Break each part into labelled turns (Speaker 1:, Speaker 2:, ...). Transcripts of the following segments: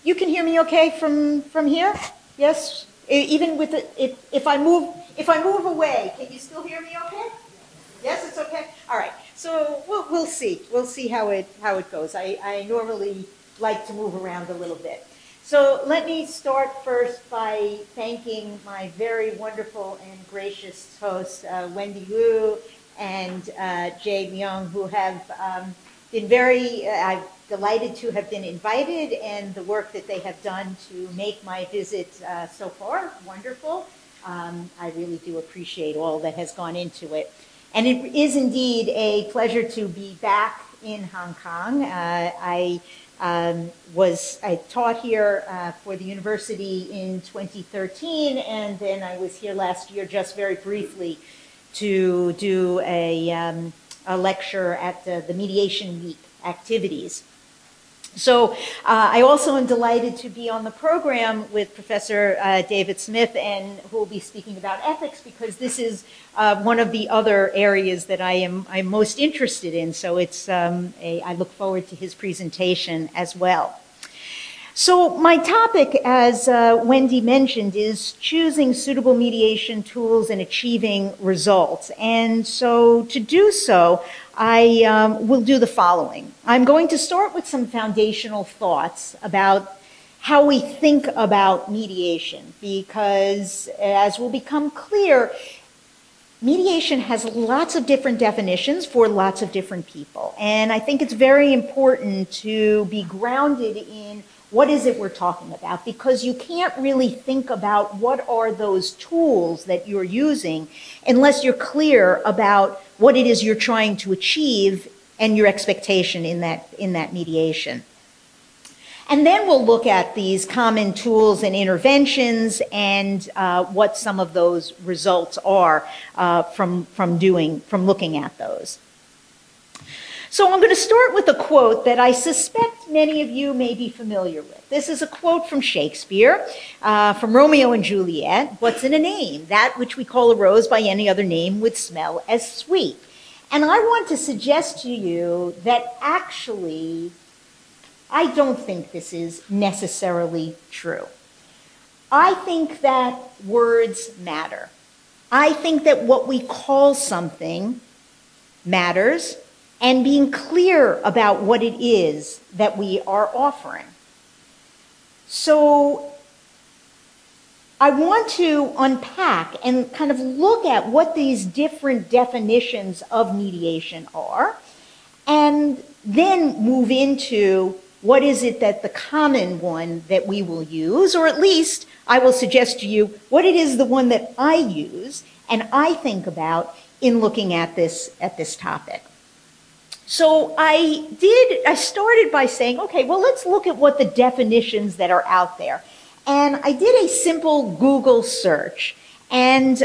Speaker 1: You can hear me okay from here? Yes? Even with if I move away, can you still hear me okay? Yes, it's okay? All right. So we'll see. We'll see how it goes. I normally like to move around a little bit. So let me start first by thanking my very wonderful and gracious hosts, Wendy Liu and Jay Myung, who have been very, I'm delighted to have been invited, and the work that they have done to make my visit so far wonderful. I really do appreciate all that has gone into it. And it is indeed a pleasure to be back in Hong Kong. I taught here for the university in 2013, and then I was here last year just very briefly to do a lecture at the Mediation Week activities. So I also am delighted to be on the program with Professor David Smith, and who will be speaking about ethics, because this is one of the other areas that I'm most interested in. So it's I look forward to his presentation as well. So my topic, as Wendy mentioned, is choosing suitable mediation tools and achieving results. And so to do so, I will do the following. I'm going to start with some foundational thoughts about how we think about mediation, because as will become clear, mediation has lots of different definitions for lots of different people. And I think it's very important to be grounded in what is it we're talking about, because you can't really think about what are those tools that you're using unless you're clear about what it is you're trying to achieve and your expectation in that mediation. And then we'll look at these common tools and interventions and what some of those results are from looking at those. So I'm going to start with a quote that I suspect many of you may be familiar with. This is a quote from Shakespeare, from Romeo and Juliet. What's in a name? That which we call a rose by any other name would smell as sweet. And I want to suggest to you that actually, I don't think this is necessarily true. I think that words matter. I think that what we call something matters, and being clear about what it is that we are offering. So I want to unpack and kind of look at what these different definitions of mediation are, and then move into what is it that the common one that we will use, or at least I will suggest to you what it is the one that I use and I think about in looking at this topic. So I started by saying, okay, well, let's look at what the definitions that are out there. And I did a simple Google search. And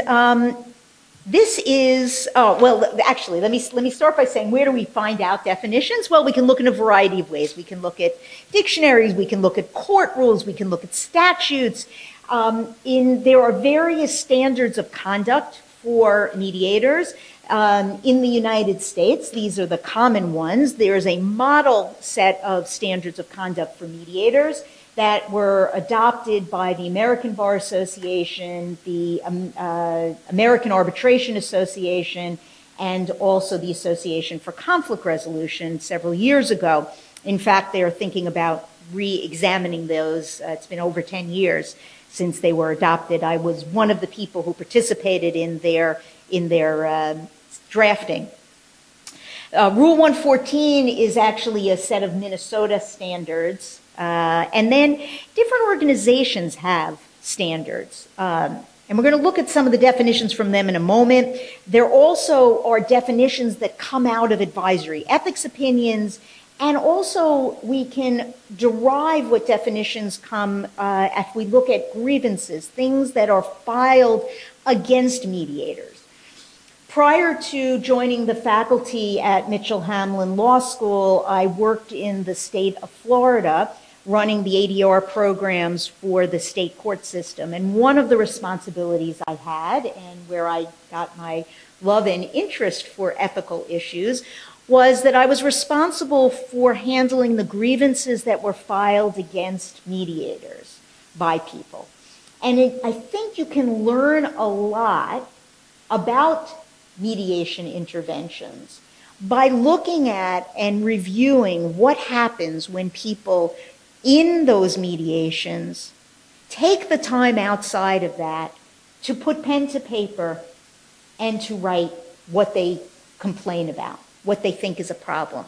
Speaker 1: this is, actually, let me start by saying, where do we find out definitions? Well, we can look in a variety of ways. We can look at dictionaries, we can look at court rules, we can look at statutes. There are various standards of conduct for mediators. In the United States, these are the common ones. There's a model set of standards of conduct for mediators that were adopted by the American Bar Association, the American Arbitration Association, and also the Association for Conflict Resolution several years ago. In fact, they are thinking about re-examining those. It's been over 10 years since they were adopted. I was one of the people who participated in their drafting. Rule 114 is actually a set of Minnesota standards, and then different organizations have standards. And we're going to look at some of the definitions from them in a moment. There also are definitions that come out of advisory ethics opinions, and also we can derive what definitions come if we look at grievances, things that are filed against mediators. Prior to joining the faculty at Mitchell-Hamlin Law School, I worked in the state of Florida running the ADR programs for the state court system. And one of the responsibilities I had, and where I got my love and interest for ethical issues, was that I was responsible for handling the grievances that were filed against mediators by people. And I think you can learn a lot about mediation interventions by looking at and reviewing what happens when people in those mediations take the time outside of that to put pen to paper and to write what they complain about, what they think is a problem.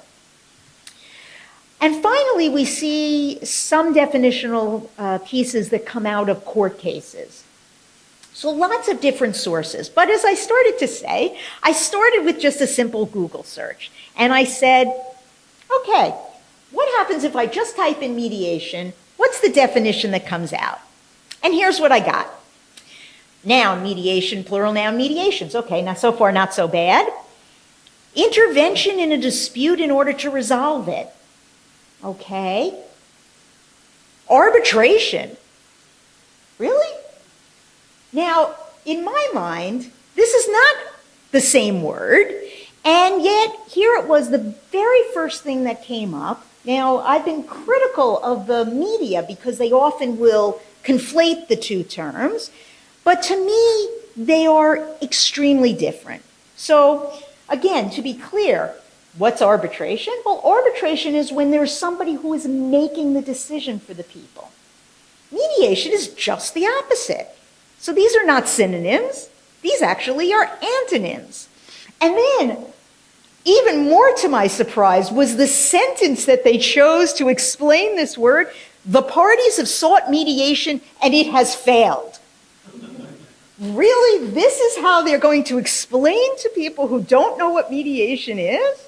Speaker 1: And finally, we see some definitional pieces that come out of court cases. So lots of different sources. But as I started to say, I started with just a simple Google search. And I said, okay, what happens if I just type in mediation? What's the definition that comes out? And here's what I got. Noun, mediation, plural noun, mediations. Okay, now so far not so bad. Intervention in a dispute in order to resolve it. Okay. Arbitration. Really? Now, in my mind, this is not the same word, and yet here it was the very first thing that came up. Now, I've been critical of the media because they often will conflate the two terms, but to me, they are extremely different. So, again, to be clear, what's arbitration? Well, arbitration is when there's somebody who is making the decision for the people. Mediation is just the opposite. So these are not synonyms. These actually are antonyms. And then, even more to my surprise, was the sentence that they chose to explain this word. The parties have sought mediation and it has failed. Really? This is how they're going to explain to people who don't know what mediation is?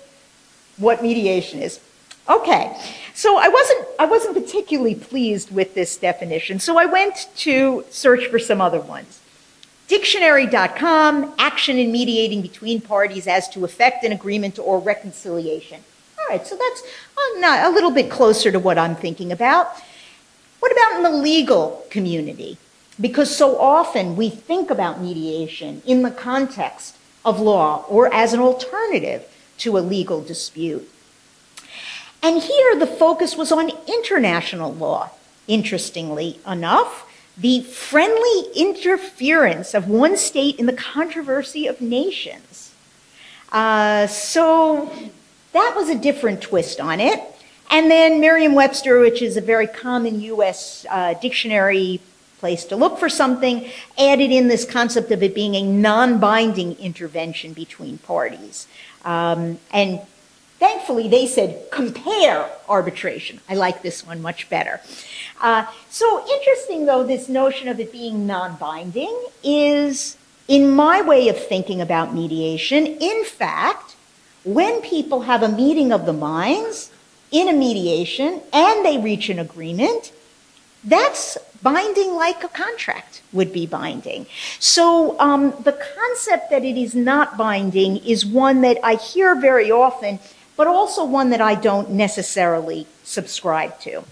Speaker 1: What mediation is. Okay, so I wasn't particularly pleased with this definition, so I went to search for some other ones. Dictionary.com, action in mediating between parties as to effect an agreement or reconciliation. All right, so that's a little bit closer to what I'm thinking about. What about in the legal community? Because so often we think about mediation in the context of law or as an alternative to a legal dispute. And here the focus was on international law. Interestingly enough, the friendly interference of one state in the controversy of nations. So that was a different twist on it. And then Merriam-Webster, which is a very common US dictionary place to look for something, added in this concept of it being a non-binding intervention between parties. And thankfully, they said, compare arbitration. I like this one much better. So interesting, though, this notion of it being non-binding is, in my way of thinking about mediation, in fact, when people have a meeting of the minds in a mediation and they reach an agreement, that's binding like a contract would be binding. So the concept that it is not binding is one that I hear very often, but also one that I don't necessarily subscribe to.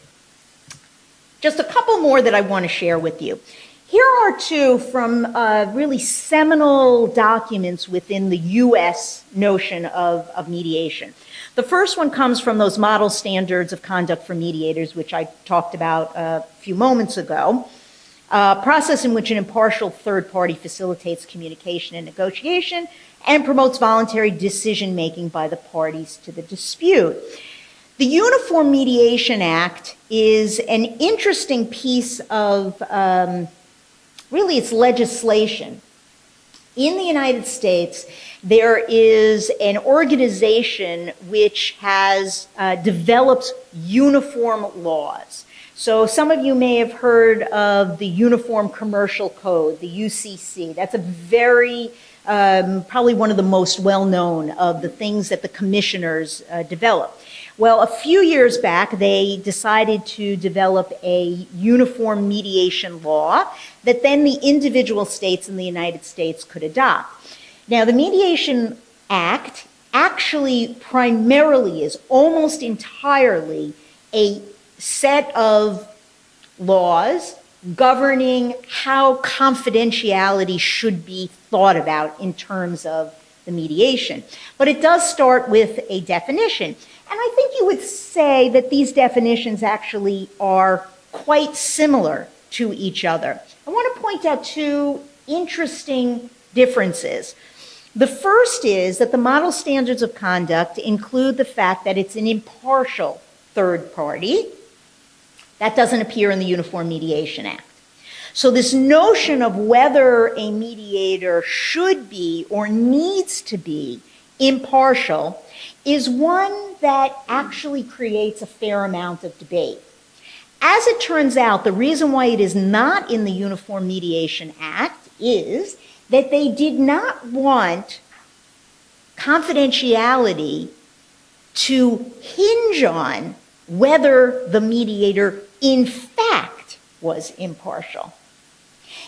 Speaker 1: Just a couple more that I want to share with you. Here are two from really seminal documents within the US notion of mediation. The first one comes from those model standards of conduct for mediators, which I talked about a few moments ago. A process in which an impartial third party facilitates communication and negotiation and promotes voluntary decision-making by the parties to the dispute. The Uniform Mediation Act is an interesting piece of, really it's legislation. In the United States, there is an organization which has developed uniform laws. So some of you may have heard of the Uniform Commercial Code, the UCC. That's a very, probably one of the most well-known of the things that the commissioners developed. Well, a few years back, they decided to develop a uniform mediation law that then the individual states in the United States could adopt. Now, the Mediation Act actually primarily is almost entirely a set of laws governing how confidentiality should be thought about in terms of the mediation. But it does start with a definition. And I think you would say that these definitions actually are quite similar to each other. I want to point out two interesting differences. The first is that the model standards of conduct include the fact that it's an impartial third party. That doesn't appear in the Uniform Mediation Act. So this notion of whether a mediator should be or needs to be impartial is one that actually creates a fair amount of debate. As it turns out, the reason why it is not in the Uniform Mediation Act is that they did not want confidentiality to hinge on whether the mediator in fact was impartial.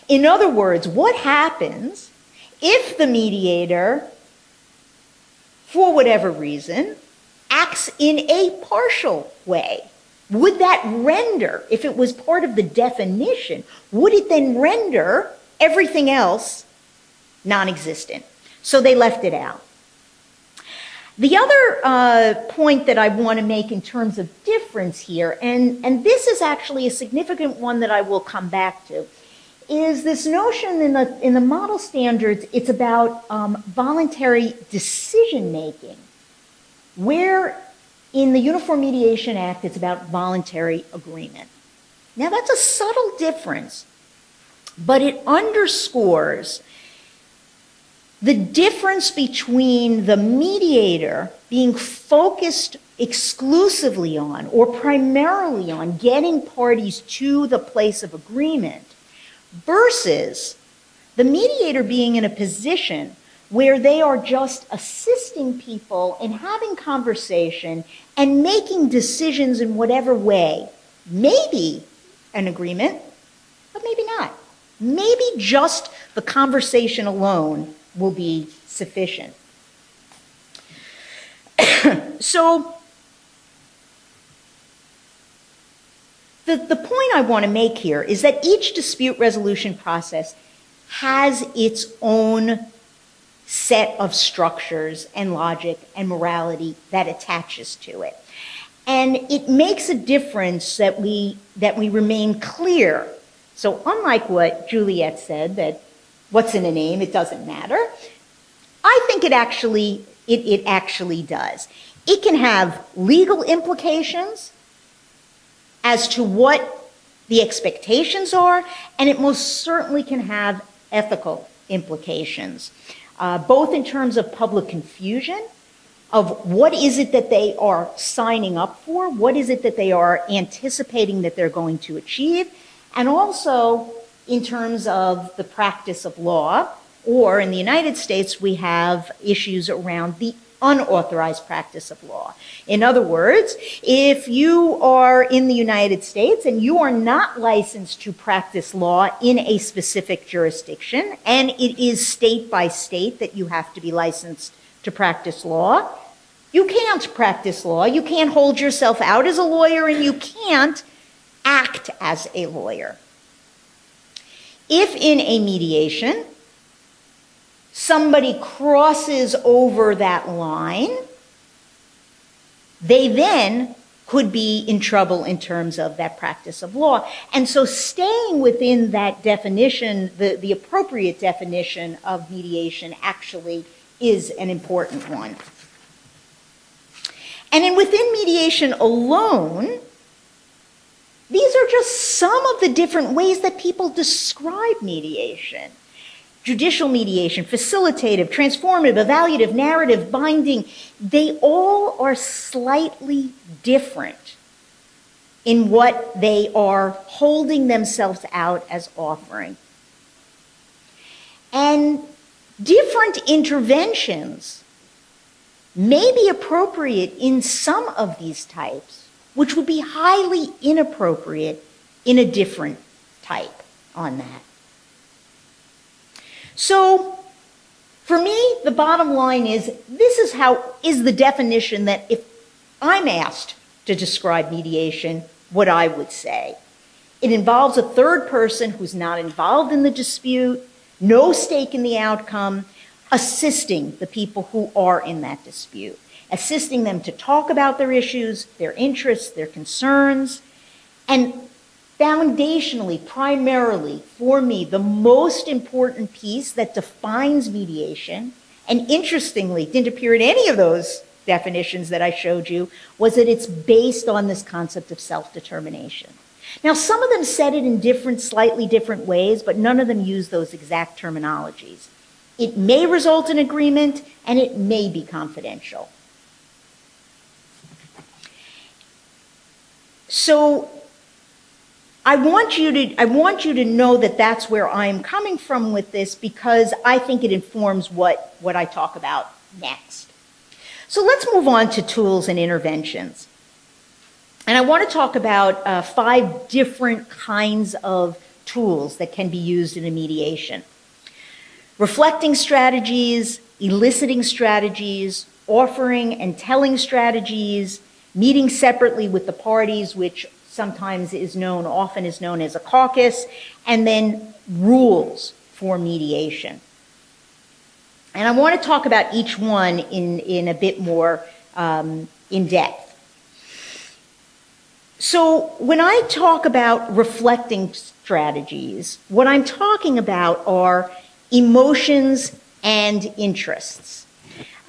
Speaker 1: In other words, what happens if the mediator, for whatever reason, acts in a partial way? Would that render, if it was part of the definition, would it then render everything else non-existent? So they left it out. The other point that I want to make in terms of difference here, and this is actually a significant one that I will come back to, is this notion in the model standards, it's about voluntary decision-making, where in the Uniform Mediation Act, it's about voluntary agreement. Now, that's a subtle difference, but it underscores the difference between the mediator being focused exclusively on or primarily on getting parties to the place of agreement versus the mediator being in a position where they are just assisting people in having conversation and making decisions in whatever way. Maybe an agreement, but maybe not. Maybe just the conversation alone will be sufficient. So the point I want to make here is that each dispute resolution process has its own set of structures and logic and morality that attaches to it. And it makes a difference that we remain clear. So unlike what Juliet said, that what's in a name, it doesn't matter, I think it actually does. It can have legal implications as to what the expectations are, and it most certainly can have ethical implications, both in terms of public confusion, of what is it that they are signing up for, what is it that they are anticipating that they're going to achieve, and also in terms of the practice of law, or in the United States, we have issues around the unauthorized practice of law. In other words, if you are in the United States and you are not licensed to practice law in a specific jurisdiction, and it is state by state that you have to be licensed to practice law, you can't practice law, you can't hold yourself out as a lawyer, and you can't act as a lawyer. If in a mediation, somebody crosses over that line, they then could be in trouble in terms of that practice of law. And so staying within that definition, the appropriate definition of mediation actually is an important one. And then within mediation alone, these are just some of the different ways that people describe mediation. Judicial mediation, facilitative, transformative, evaluative, narrative, binding, they all are slightly different in what they are holding themselves out as offering. And different interventions may be appropriate in some of these types, which would be highly inappropriate in a different type on that. So, for me, the bottom line is, this is the definition that if I'm asked to describe mediation, what I would say. It involves a third person who's not involved in the dispute, no stake in the outcome, assisting the people who are in that dispute, assisting them to talk about their issues, their interests, their concerns, and foundationally, primarily, for me, the most important piece that defines mediation, and interestingly, didn't appear in any of those definitions that I showed you, was that it's based on this concept of self-determination. Now, some of them said it in slightly different ways, but none of them used those exact terminologies. It may result in agreement, and it may be confidential. So I want you to know that that's where I'm coming from with this, because I think it informs what I talk about next. So let's move on to tools and interventions. And I want to talk about 5 different kinds of tools that can be used in a mediation. Reflecting strategies, eliciting strategies, offering and telling strategies, meeting separately with the parties, which often is known as a caucus, and then rules for mediation. And I want to talk about each one in a bit more in depth. So when I talk about reflecting strategies, what I'm talking about are emotions and interests.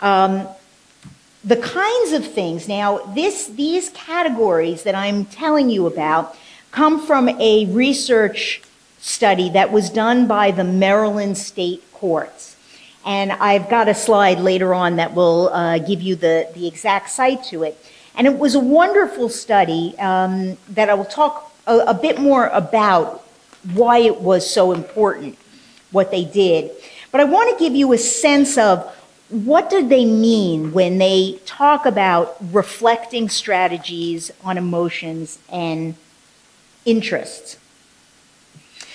Speaker 1: The kinds of things, now these categories that I'm telling you about come from a research study that was done by the Maryland State Courts. And I've got a slide later on that will give you the exact site to it. And it was a wonderful study that I will talk a bit more about why it was so important, what they did. But I want to give you a sense of what do they mean when they talk about reflecting strategies on emotions and interests.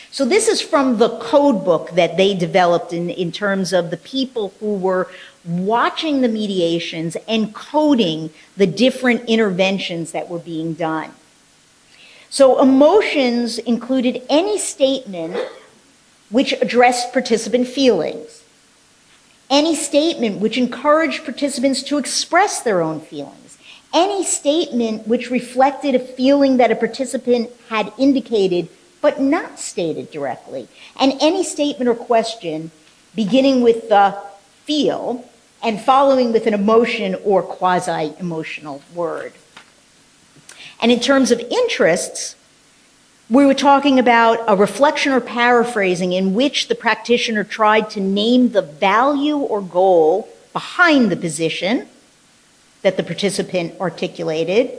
Speaker 1: So this is from the code book that they developed in terms of the people who were watching the mediations and coding the different interventions that were being done. So emotions included any statement which addressed participant feelings, any statement which encouraged participants to express their own feelings, any statement which reflected a feeling that a participant had indicated but not stated directly, and any statement or question beginning with the feel and following with an emotion or quasi-emotional word. And in terms of interests, we were talking about a reflection or paraphrasing in which the practitioner tried to name the value or goal behind the position that the participant articulated,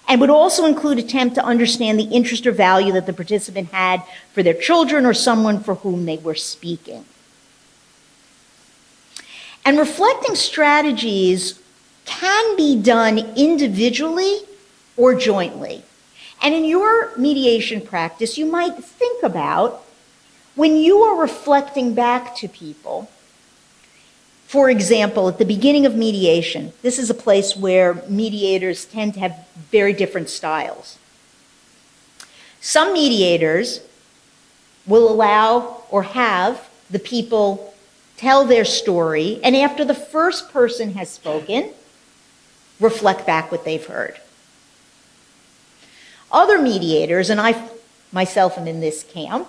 Speaker 1: and would also include attempt to understand the interest or value that the participant had for their children or someone for whom they were speaking. And reflecting strategies can be done individually or jointly. And in your mediation practice, you might think about when you are reflecting back to people. For example, at the beginning of mediation, this is a place where mediators tend to have very different styles. Some mediators will allow or have the people tell their story, and after the first person has spoken, reflect back what they've heard. Other mediators, and I myself am in this camp,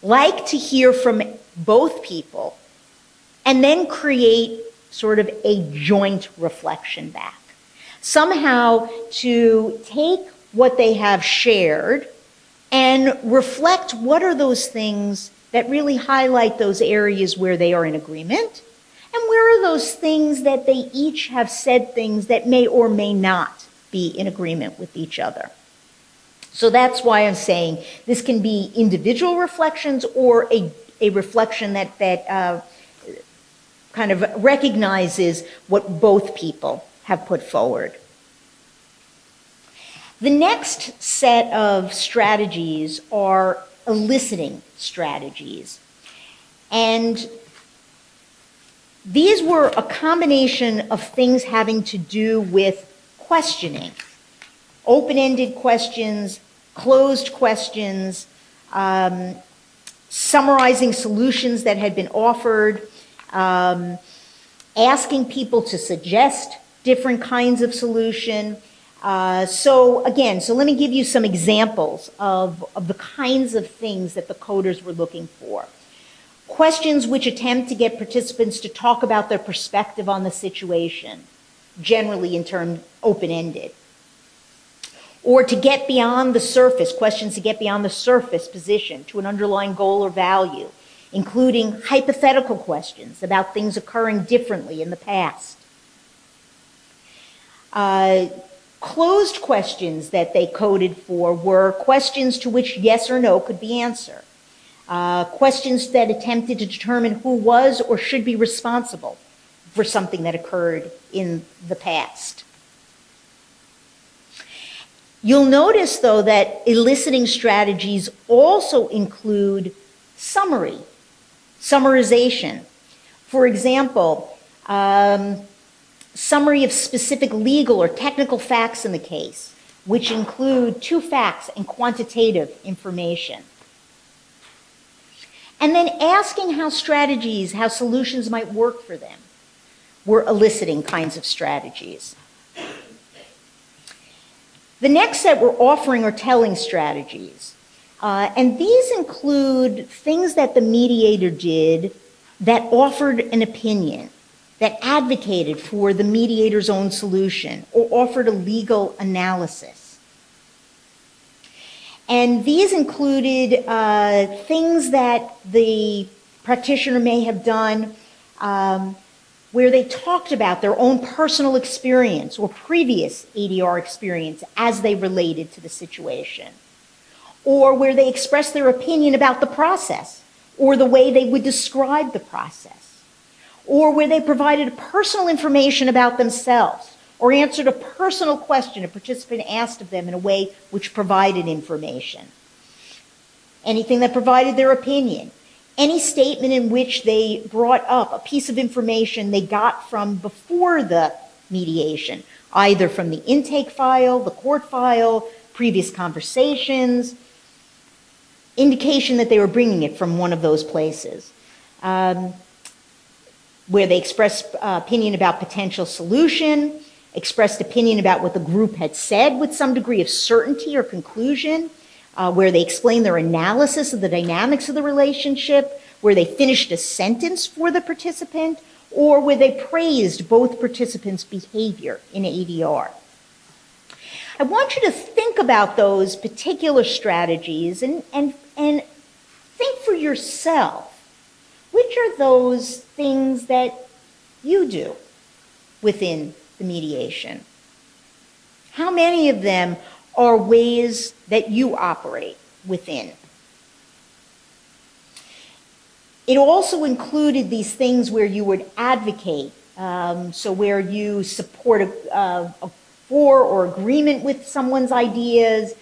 Speaker 1: like to hear from both people and then create sort of a joint reflection back. Somehow to take what they have shared and reflect what are those things that really highlight those areas where they are in agreement, and where are those things that they each have said things that may or may not be in agreement with each other. So that's why I'm saying this can be individual reflections or a reflection that kind of recognizes what both people have put forward. The next set of strategies are eliciting strategies. And these were a combination of things having to do with questioning. Open-ended questions, closed questions, summarizing solutions that had been offered, asking people to suggest different kinds of solution. So let me give you some examples of the kinds of things that the coders were looking for. Questions which attempt to get participants to talk about their perspective on the situation, generally in terms open-ended. Or to get beyond the surface, questions to get beyond the surface position to an underlying goal or value, including hypothetical questions about things occurring differently in the past. Closed questions that they coded for were questions to which yes or no could be answered. Questions that attempted to determine who was or should be responsible for something that occurred in the past. You'll notice, though, that eliciting strategies also include summarization. For example, summary of specific legal or technical facts in the case, which include two facts and quantitative information. And then asking how solutions might work for them. Were eliciting kinds of strategies. The next set were offering or telling strategies. And these include things that the mediator did that offered an opinion, that advocated for the mediator's own solution, or offered a legal analysis. And these included things that the practitioner may have done where they talked about their own personal experience or previous ADR experience as they related to the situation, or where they expressed their opinion about the process or the way they would describe the process, or where they provided personal information about themselves or answered a personal question a participant asked of them in a way which provided information. Anything that provided their opinion. Any statement in which they brought up a piece of information they got from before the mediation, either from the intake file, the court file, previous conversations, indication that they were bringing it from one of those places, where they expressed opinion about potential solution, expressed opinion about what the group had said with some degree of certainty or conclusion, where they explained their analysis of the dynamics of the relationship, where they finished a sentence for the participant, or where they praised both participants' behavior in ADR. I want you to think about those particular strategies and think for yourself, which are those things that you do within the mediation? How many of them are ways that you operate within? It also included these things where you would advocate, so where you support a for or agreement with someone's ideas,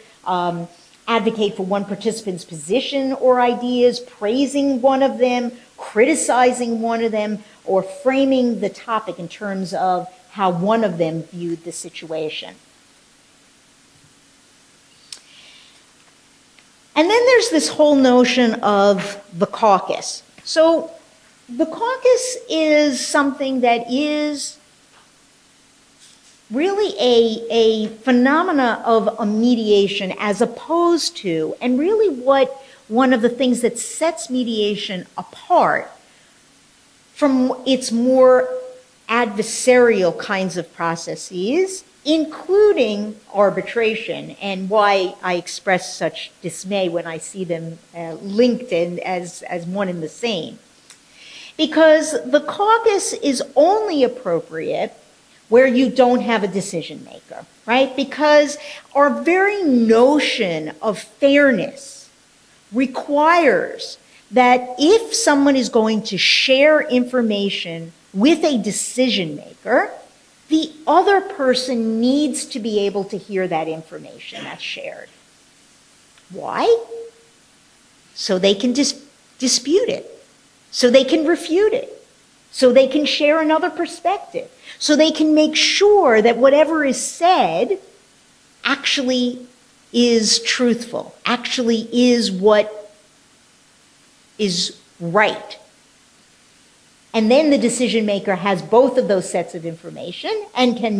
Speaker 1: advocate for one participant's position or ideas, praising one of them, criticizing one of them, or framing the topic in terms of how one of them viewed the situation. And then there's this whole notion of the caucus. So the caucus is something that is really a phenomena of a mediation as opposed to, and really what one of the things that sets mediation apart from its more adversarial kinds of processes, including arbitration, and why I express such dismay when I see them linked in as one and the same. Because the caucus is only appropriate where you don't have a decision maker, right? Because our very notion of fairness requires that if someone is going to share information with a decision maker, the other person needs to be able to hear that information that's shared. Why? So they can dispute it, so they can refute it, so they can share another perspective, so they can make sure that whatever is said actually is truthful, actually is what is right. And then the decision maker has both of those sets of information and can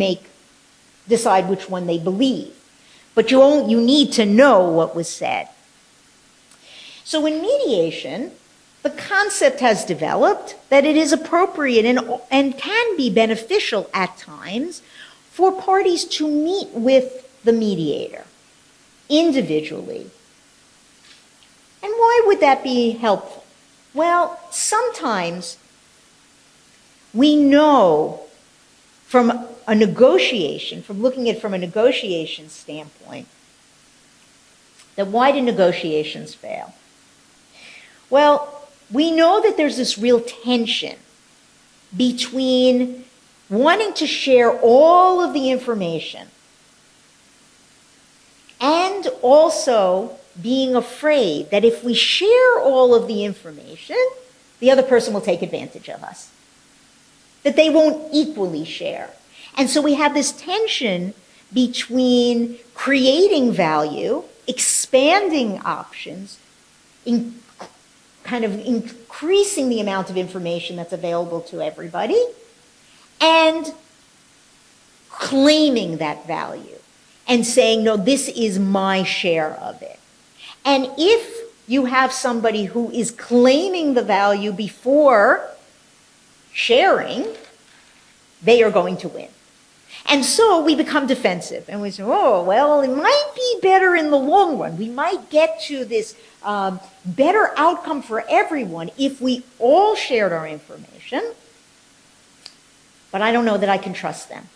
Speaker 1: decide which one they believe. But you need to know what was said. So in mediation, the concept has developed that it is appropriate and can be beneficial at times for parties to meet with the mediator individually. And why would that be helpful? Well, sometimes we know from a negotiation, from looking at it from a negotiation standpoint, that why do negotiations fail? Well, we know that there's this real tension between wanting to share all of the information and also being afraid that if we share all of the information, the other person will take advantage of us, that they won't equally share. And so we have this tension between creating value, expanding options, kind of increasing the amount of information that's available to everybody, and claiming that value and saying, no, this is my share of it. And if you have somebody who is claiming the value before sharing, they are going to win. And so we become defensive and we say, oh, well, it might be better in the long run. We might get to this better outcome for everyone if we all shared our information, but I don't know that I can trust them.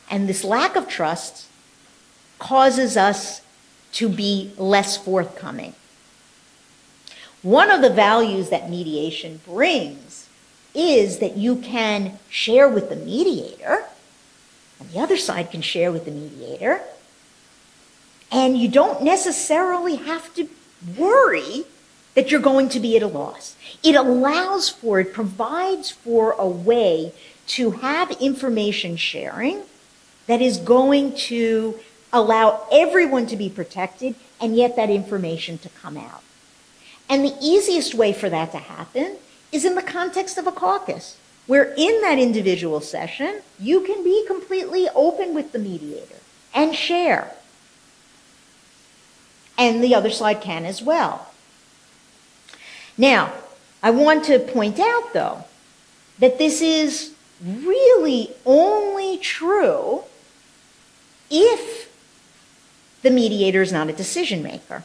Speaker 1: And this lack of trust causes us to be less forthcoming. One of the values that mediation brings is that you can share with the mediator, and the other side can share with the mediator, and you don't necessarily have to worry that you're going to be at a loss. It provides for a way to have information sharing that is going to allow everyone to be protected and yet that information to come out. And the easiest way for that to happen is in the context of a caucus, where in that individual session, you can be completely open with the mediator and share. And the other side can as well. Now, I want to point out, though, that this is really only true if the mediator is not a decision maker.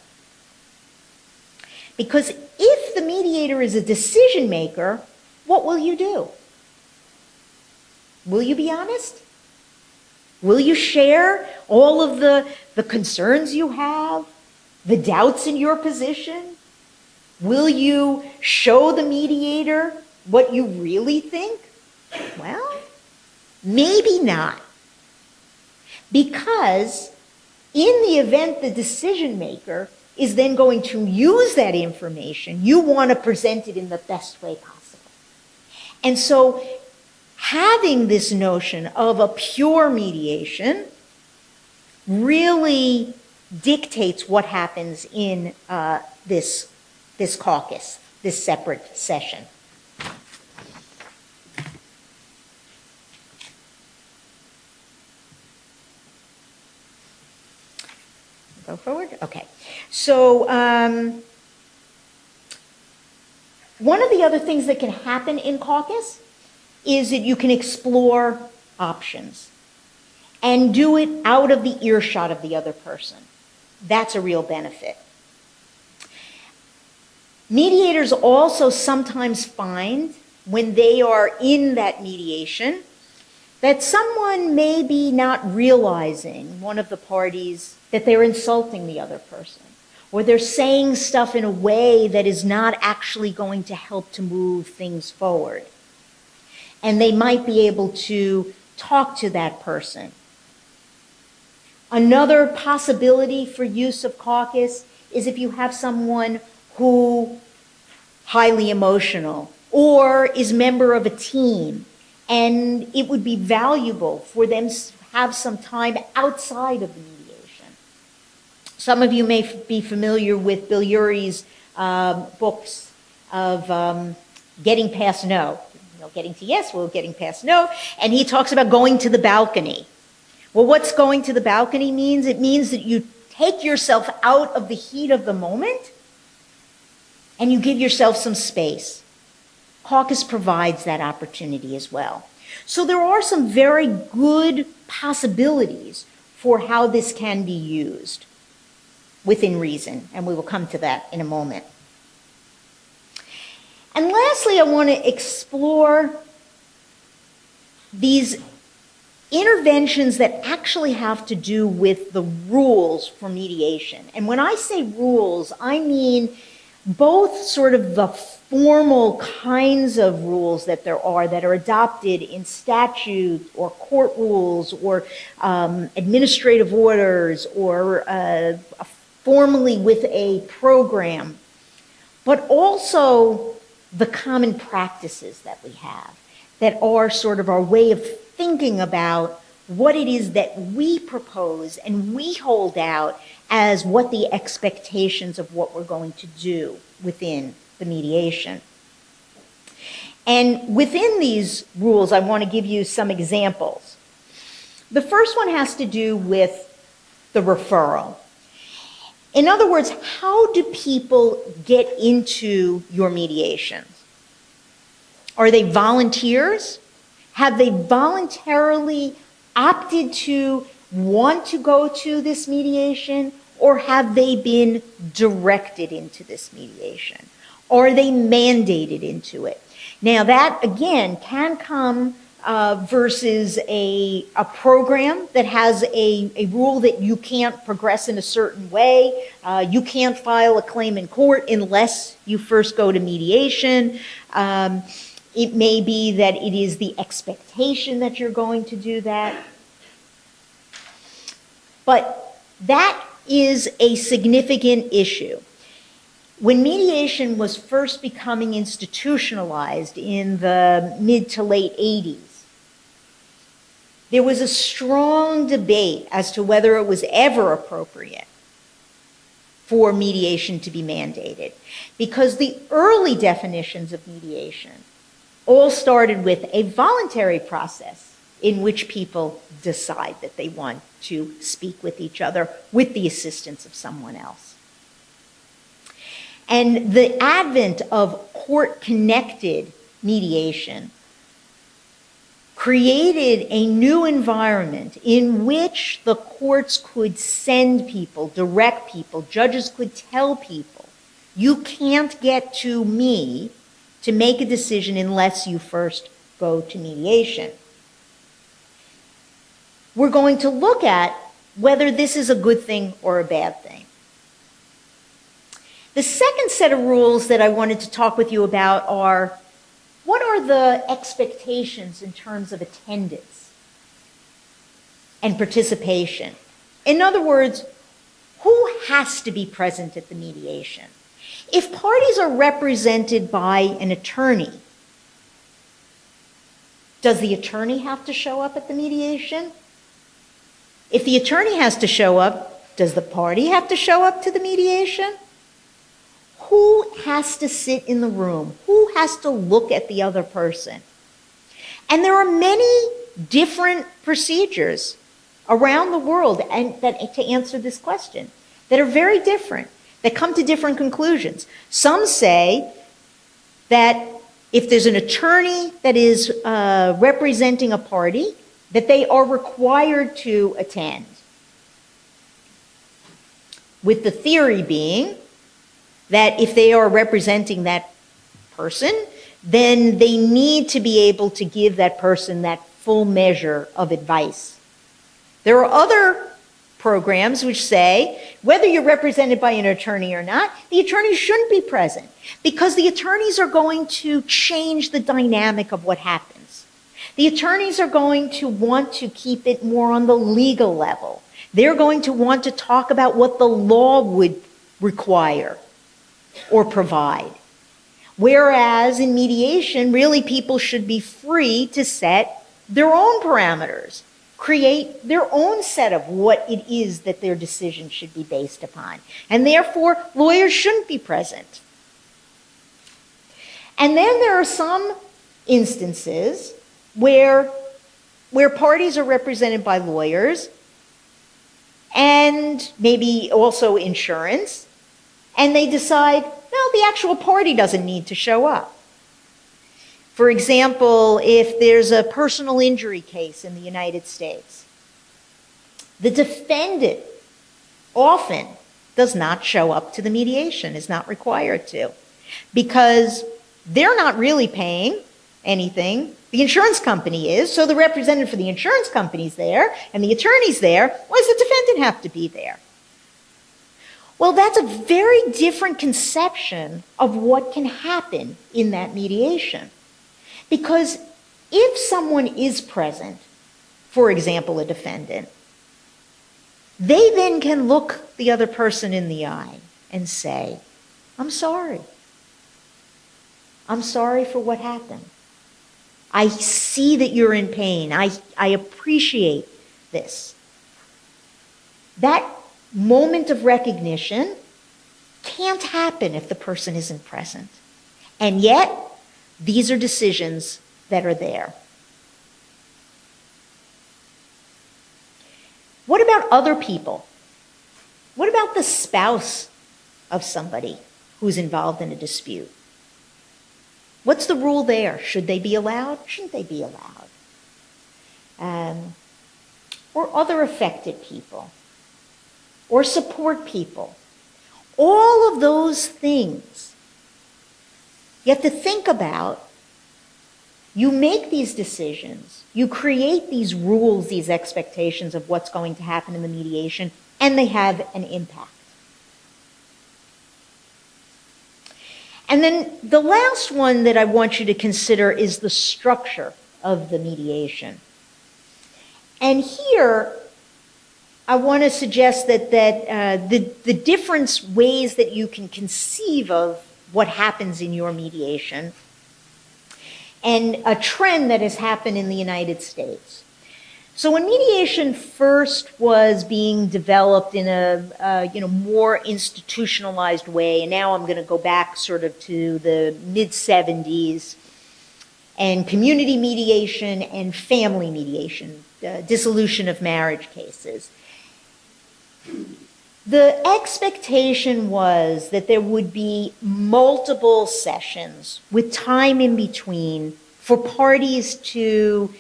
Speaker 1: Because if the mediator is a decision maker, what will you do? Will you be honest? Will you share all of the concerns you have, the doubts in your position? Will you show the mediator what you really think? Well, maybe not. Because in the event the decision maker is then going to use that information, you want to present it in the best way possible. And so having this notion of a pure mediation really dictates what happens in this caucus, this separate session. Go forward? Okay. So one of the other things that can happen in caucus is that you can explore options and do it out of the earshot of the other person. That's a real benefit. Mediators also sometimes find, when they are in that mediation, that someone may be not realizing, one of the parties, that they're insulting the other person, or they're saying stuff in a way that is not actually going to help to move things forward. And they might be able to talk to that person. Another possibility for use of caucus is if you have someone who highly emotional or is member of a team, and it would be valuable for them to have some time outside of the mediation. Some of you may be familiar with Bill Urey's books of Getting Past No. getting to yes, well, getting past no. And he talks about going to the balcony. Well, what's going to the balcony means? It means that you take yourself out of the heat of the moment and you give yourself some space. Caucus provides that opportunity as well. So there are some very good possibilities for how this can be used within reason, and we will come to that in a moment. And lastly, I want to explore these interventions that actually have to do with the rules for mediation. And when I say rules, I mean both sort of the formal kinds of rules that there are that are adopted in statute or court rules or administrative orders or formally with a program, but also the common practices that we have that are sort of our way of thinking about what it is that we propose and we hold out as what the expectations of what we're going to do within the mediation. And within these rules, I want to give you some examples. The first one has to do with the referral. In other words, how do people get into your mediations? Are they volunteers? Have they voluntarily opted to want to go to this mediation, or have they been directed into this mediation? Are they mandated into it? Now that, again, can come versus a program that has a rule that you can't progress in a certain way. You can't file a claim in court unless you first go to mediation. It may be that it is the expectation that you're going to do that. But that is a significant issue. When mediation was first becoming institutionalized in the mid to late 80s, there was a strong debate as to whether it was ever appropriate for mediation to be mandated, because the early definitions of mediation all started with a voluntary process in which people decide that they want to speak with each other with the assistance of someone else. And the advent of court-connected mediation created a new environment in which the courts could send people, direct people, judges could tell people, you can't get to me to make a decision unless you first go to mediation. We're going to look at whether this is a good thing or a bad thing. The second set of rules that I wanted to talk with you about are, what are the expectations in terms of attendance and participation? In other words, who has to be present at the mediation? If parties are represented by an attorney, does the attorney have to show up at the mediation? If the attorney has to show up, does the party have to show up to the mediation? Who has to sit in the room? Who has to look at the other person? And there are many different procedures around the world to answer this question that are very different, that come to different conclusions. Some say that if there's an attorney that is representing a party, that they are required to attend. With the theory being that if they are representing that person, then they need to be able to give that person that full measure of advice. There are other programs which say, whether you're represented by an attorney or not, the attorney shouldn't be present, because the attorneys are going to change the dynamic of what happens. The attorneys are going to want to keep it more on the legal level. They're going to want to talk about what the law would require or provide. Whereas in mediation, really people should be free to set their own parameters, create their own set of what it is that their decision should be based upon. And therefore, lawyers shouldn't be present. And then there are some instances where parties are represented by lawyers and maybe also insurance, and they decide, no, the actual party doesn't need to show up. For example, if there's a personal injury case in the United States, the defendant often does not show up to the mediation, is not required to, because they're not really paying anything. The insurance company is, so the representative for the insurance company's there, and the attorney's there. Why does the defendant have to be there? Well, that's a very different conception of what can happen in that mediation. Because if someone is present, for example, a defendant, they then can look the other person in the eye and say, I'm sorry. I'm sorry for what happened. I see that you're in pain. I appreciate this. That moment of recognition can't happen if the person isn't present. And yet, these are decisions that are there. What about other people? What about the spouse of somebody who's involved in a dispute? What's the rule there? Should they be allowed? Shouldn't they be allowed? Or other affected people, or support people. All of those things you have to think about. You make these decisions, you create these rules, these expectations of what's going to happen in the mediation, and they have an impact. And then the last one that I want you to consider is the structure of the mediation. And here, I want to suggest that the different ways that you can conceive of what happens in your mediation, and a trend that has happened in the United States. So when mediation first was being developed in a more institutionalized way, and now I'm going to go back sort of to the mid-70s, and community mediation and family mediation, dissolution of marriage cases. The expectation was that there would be multiple sessions with time in between for parties to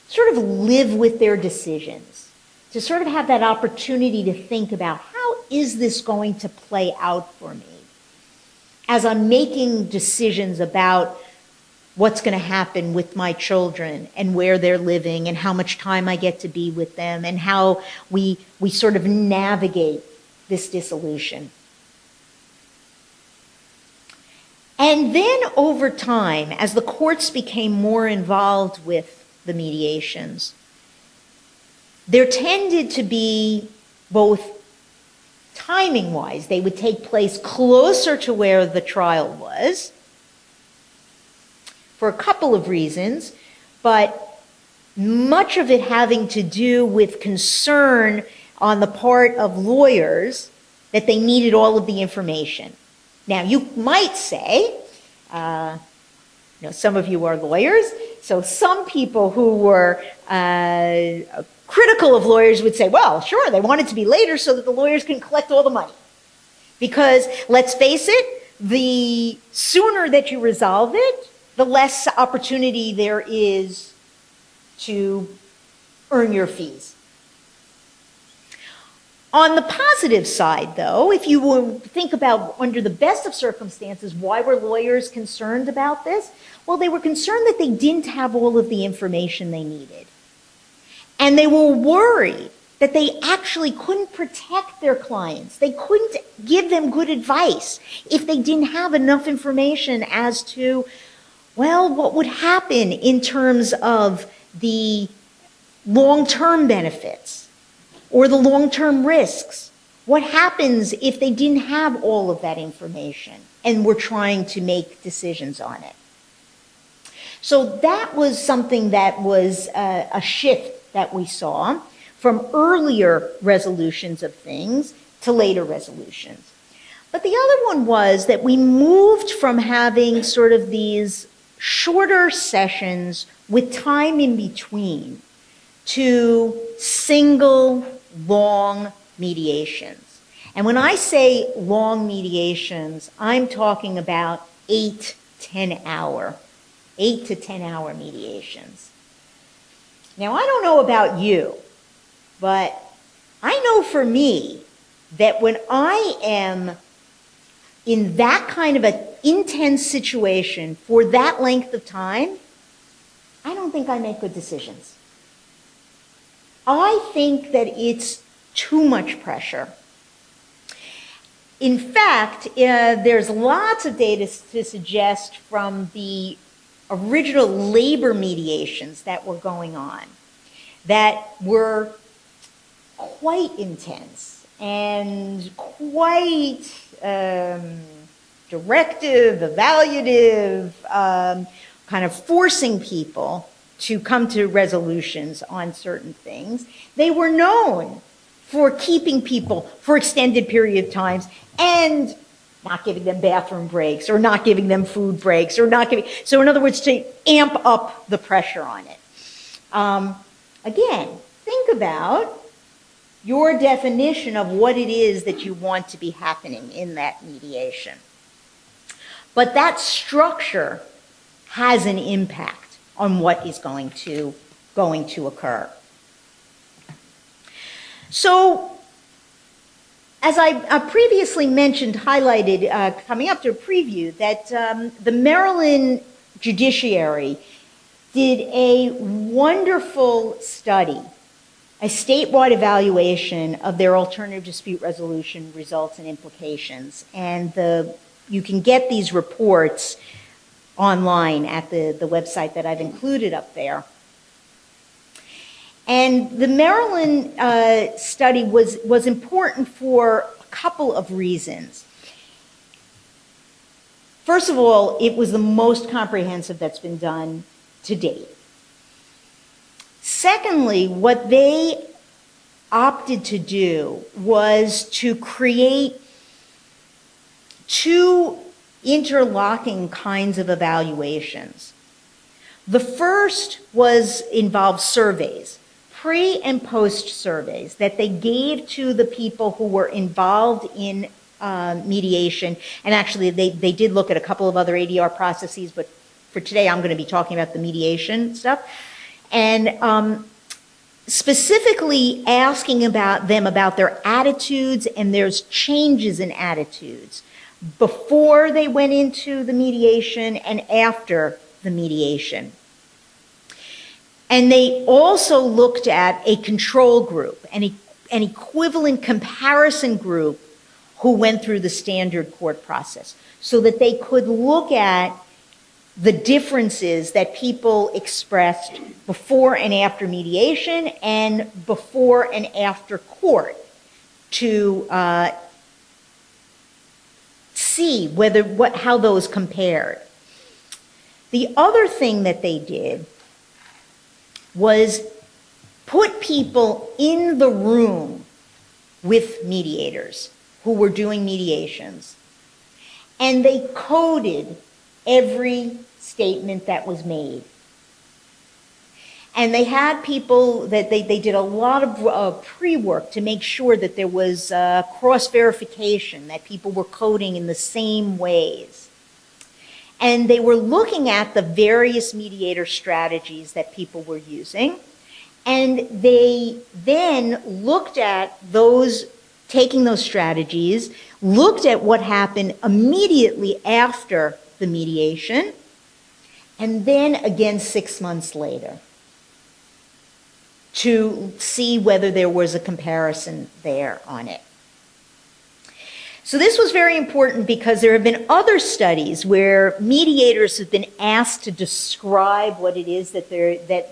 Speaker 1: sort of live with their decisions, to sort of have that opportunity to think about, how is this going to play out for me as I'm making decisions about what's going to happen with my children and where they're living and how much time I get to be with them and how we sort of navigate this dissolution. And then over time, as the courts became more involved with the mediations, there tended to be, both timing-wise, they would take place closer to where the trial was, for a couple of reasons, but much of it having to do with concern on the part of lawyers that they needed all of the information. Now, you might say, some of you are lawyers, so some people who were critical of lawyers would say, well, sure, they want it to be later so that the lawyers can collect all the money. Because, let's face it, the sooner that you resolve it, the less opportunity there is to earn your fees. On the positive side, though, if you will think about, under the best of circumstances, why were lawyers concerned about this? Well, they were concerned that they didn't have all of the information they needed. And they were worried that they actually couldn't protect their clients. They couldn't give them good advice if they didn't have enough information as to, well, what would happen in terms of the long-term benefits or the long-term risks. What happens if they didn't have all of that information and were trying to make decisions on it? So that was something that was a shift that we saw from earlier resolutions of things to later resolutions. But the other one was that we moved from having sort of these shorter sessions with time in between to single long mediations. And when I say long mediations, I'm talking about 8 to 10 hour mediations. Now, I don't know about you, but I know for me that when I am in that kind of an intense situation for that length of time, I don't think I make good decisions. I think that it's too much pressure. In fact, there's lots of data to suggest from the original labor mediations that were going on that were quite intense and quite directive, evaluative, kind of forcing people to come to resolutions on certain things. They were known for keeping people for extended period of times and not giving them bathroom breaks or not giving them food breaks or not giving, so in other words, to amp up the pressure on it. Again, think about your definition of what it is that you want to be happening in that mediation. But that structure has an impact on what is going to occur. So, as I previously mentioned, highlighted, coming up to a preview, that the Maryland judiciary did a wonderful study, a statewide evaluation of their alternative dispute resolution results and implications. And you can get these reports online at the website that I've included up there. And the Maryland study was important for a couple of reasons. First of all, it was the most comprehensive that's been done to date. Secondly, what they opted to do was to create two interlocking kinds of evaluations. The first involved surveys, pre and post surveys that they gave to the people who were involved in mediation. And actually, they did look at a couple of other ADR processes, but for today, I'm going to be talking about the mediation stuff. And specifically asking them about their attitudes and there's changes in attitudes before they went into the mediation and after the mediation. And they also looked at a control group, an equivalent comparison group who went through the standard court process so that they could look at the differences that people expressed before and after mediation and before and after court to see how those compared. The other thing that they did was put people in the room with mediators who were doing mediations, and they coded every statement that was made. And they had people that they did a lot of pre-work to make sure that there was cross-verification, that people were coding in the same ways. And they were looking at the various mediator strategies that people were using. And they then looked at taking those strategies, looked at what happened immediately after the mediation, and then again 6 months later to see whether there was a comparison there on it. So this was very important because there have been other studies where mediators have been asked to describe what it is that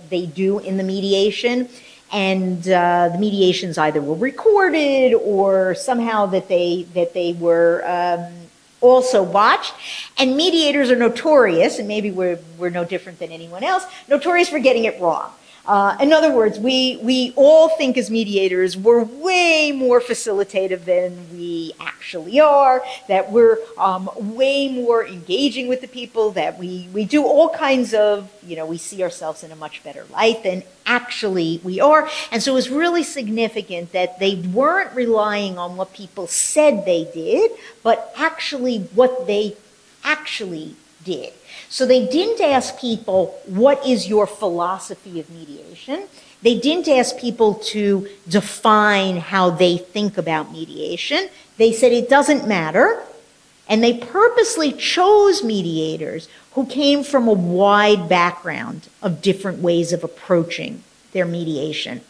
Speaker 1: they do in the mediation, and the mediations either were recorded or somehow that they were also watched. And mediators are notorious, and maybe we're no different than anyone else, notorious for getting it wrong. In other words, we all think as mediators we're way more facilitative than we actually are, that we're way more engaging with the people, that we do all kinds of, we see ourselves in a much better light than actually we are. And so it was really significant that they weren't relying on what people said they did, but actually what they actually did. So they didn't ask people, what is your philosophy of mediation? They didn't ask people to define how they think about mediation. They said it doesn't matter. And they purposely chose mediators who came from a wide background of different ways of approaching their mediation.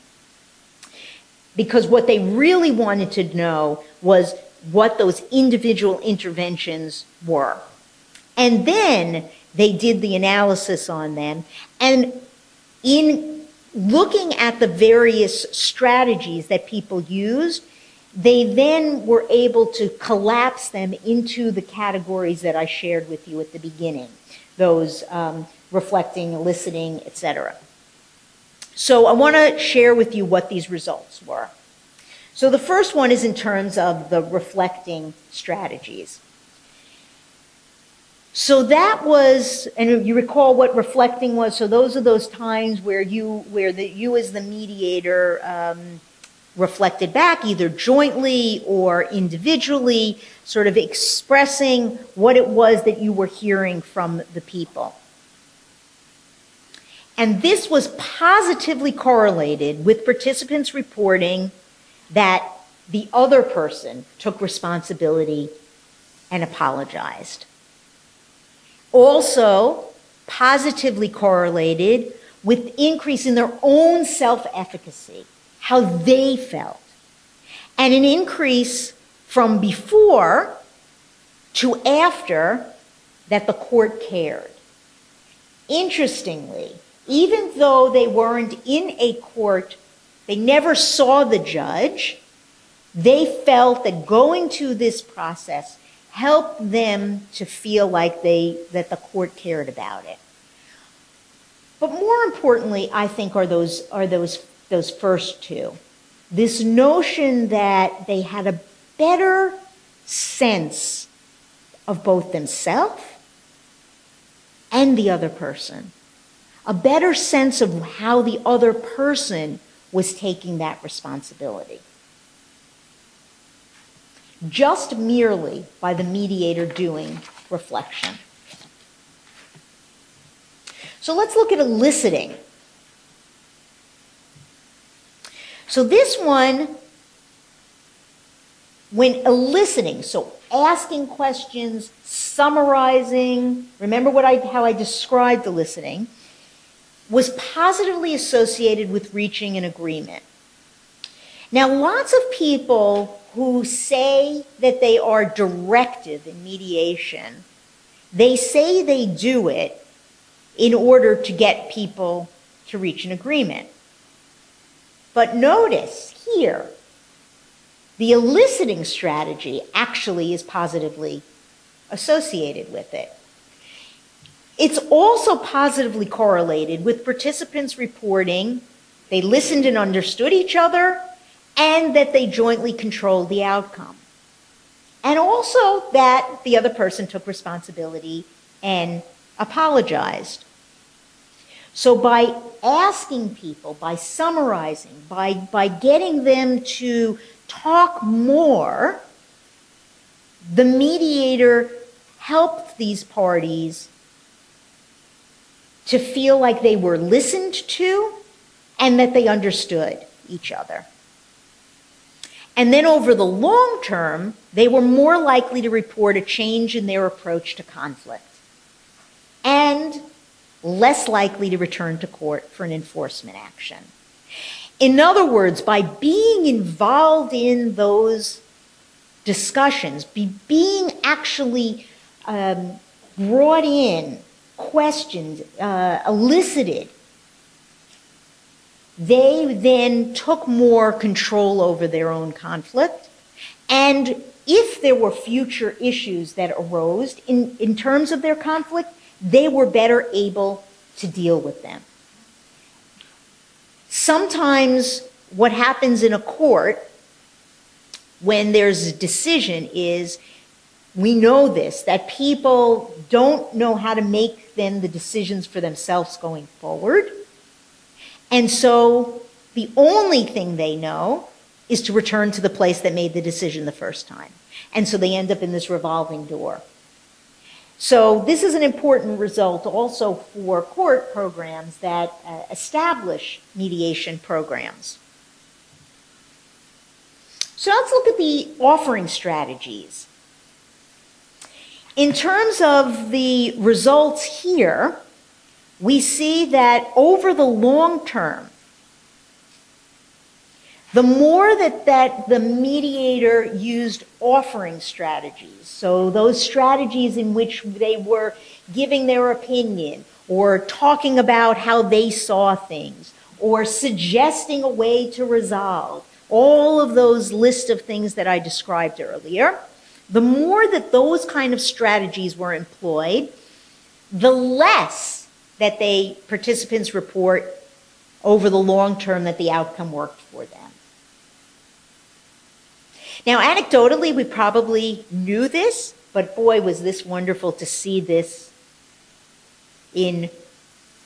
Speaker 1: Because what they really wanted to know was what those individual interventions were. And then they did the analysis on them. And in looking at the various strategies that people used, they then were able to collapse them into the categories that I shared with you at the beginning, those reflecting, eliciting, etc. So I want to share with you what these results were. So the first one is in terms of the reflecting strategies. So that was, and you recall what reflecting was, so those are those times where you as the mediator reflected back, either jointly or individually, sort of expressing what it was that you were hearing from the people. And this was positively correlated with participants reporting that the other person took responsibility and apologized. Also positively correlated with increase in their own self-efficacy, how they felt, and an increase from before to after that the court cared. Interestingly, even though they weren't in a court, they never saw the judge, they felt that going to this process helped them to feel like that the court cared about it. But more importantly, I think are those first two. This notion that they had a better sense of both themselves and the other person, a better sense of how the other person was taking that responsibility. Just merely by the mediator doing reflection. So let's look at eliciting. So this one, when eliciting, so asking questions, summarizing, remember how I described eliciting, was positively associated with reaching an agreement. Now, lots of people who say that they are directive in mediation, they say they do it in order to get people to reach an agreement. But notice here, the eliciting strategy actually is positively associated with it. It's also positively correlated with participants reporting they listened and understood each other, and that they jointly controlled the outcome. And also that the other person took responsibility and apologized. So by asking people, by summarizing, by getting them to talk more, the mediator helped these parties to feel like they were listened to and that they understood each other. And then over the long term, they were more likely to report a change in their approach to conflict and less likely to return to court for an enforcement action. In other words, by being involved in those discussions, being actually brought in, questioned, elicited, they then took more control over their own conflict. And if there were future issues that arose in terms of their conflict, they were better able to deal with them. Sometimes what happens in a court when there's a decision is, we know this, that people don't know how to make then the decisions for themselves going forward. And so the only thing they know is to return to the place that made the decision the first time. And so they end up in this revolving door. So this is an important result also for court programs that establish mediation programs. So let's look at the offering strategies. In terms of the results here, we see that over the long term, the more that the mediator used offering strategies, so those strategies in which they were giving their opinion or talking about how they saw things or suggesting a way to resolve, all of those list of things that I described earlier, the more that those kind of strategies were employed, the less that participants report over the long term that the outcome worked for them. Now, anecdotally, we probably knew this, but boy, was this wonderful to see this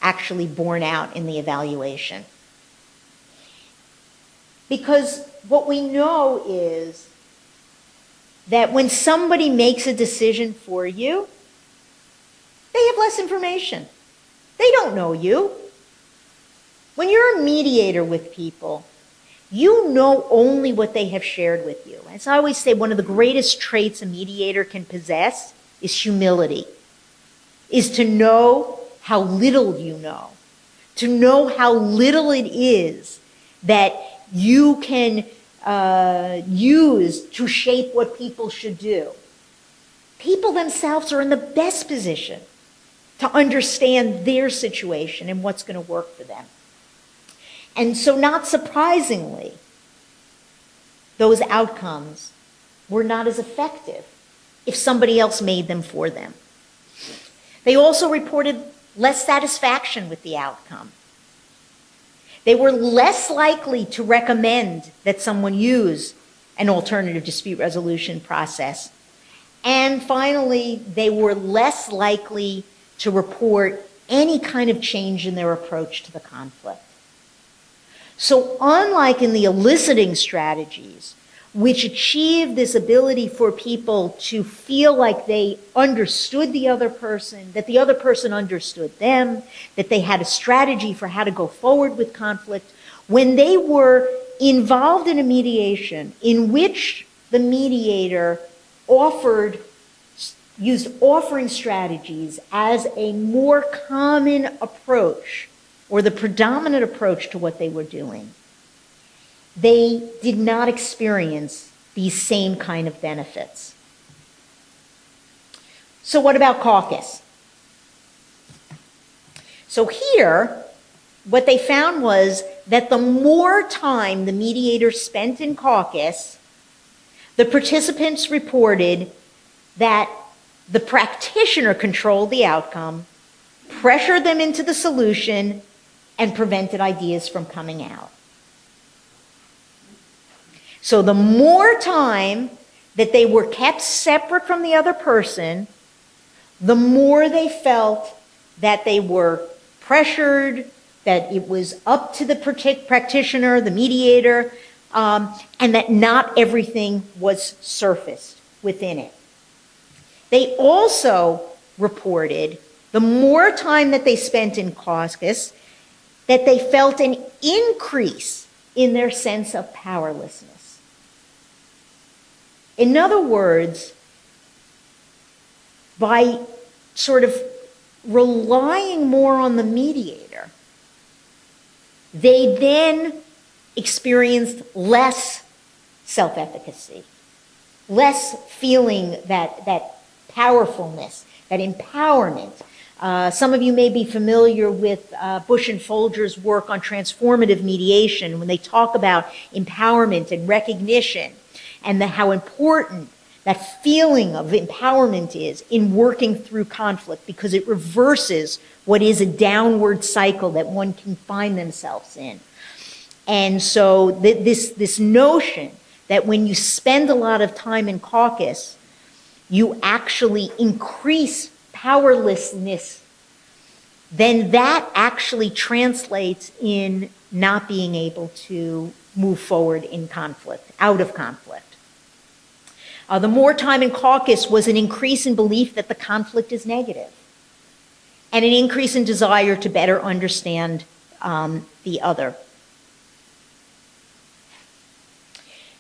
Speaker 1: actually borne out in the evaluation. Because what we know is that when somebody makes a decision for you, they have less information. They don't know you. When you're a mediator with people, you know only what they have shared with you. As I always say, one of the greatest traits a mediator can possess is humility, is to know how little you know, to know how little it is that you can use to shape what people should do. People themselves are in the best position to understand their situation and what's going to work for them. And so, not surprisingly, those outcomes were not as effective if somebody else made them for them. They also reported less satisfaction with the outcome. They were less likely to recommend that someone use an alternative dispute resolution process. And finally, they were less likely to report any kind of change in their approach to the conflict. So unlike in the eliciting strategies, which achieve this ability for people to feel like they understood the other person, that the other person understood them, that they had a strategy for how to go forward with conflict, when they were involved in a mediation in which the mediator used offering strategies as a more common approach or the predominant approach to what they were doing, they did not experience these same kind of benefits. So what about Caucus? So here, what they found was that the more time the mediator spent in Caucus, the participants reported that the practitioner controlled the outcome, pressured them into the solution, and prevented ideas from coming out. So the more time that they were kept separate from the other person, the more they felt that they were pressured, that it was up to the practitioner, the mediator, and that not everything was surfaced within it. They also reported, the more time that they spent in Caucus, that they felt an increase in their sense of powerlessness. In other words, by sort of relying more on the mediator, they then experienced less self-efficacy, less feeling that powerfulness, that empowerment. Some of you may be familiar with Bush and Folger's work on transformative mediation when they talk about empowerment and recognition and how important that feeling of empowerment is in working through conflict, because it reverses what is a downward cycle that one can find themselves in. And so this notion that when you spend a lot of time in caucus, you actually increase powerlessness, then that actually translates in not being able to move forward in conflict, out of conflict. The more time in caucus was an increase in belief that the conflict is negative, and an increase in desire to better understand the other.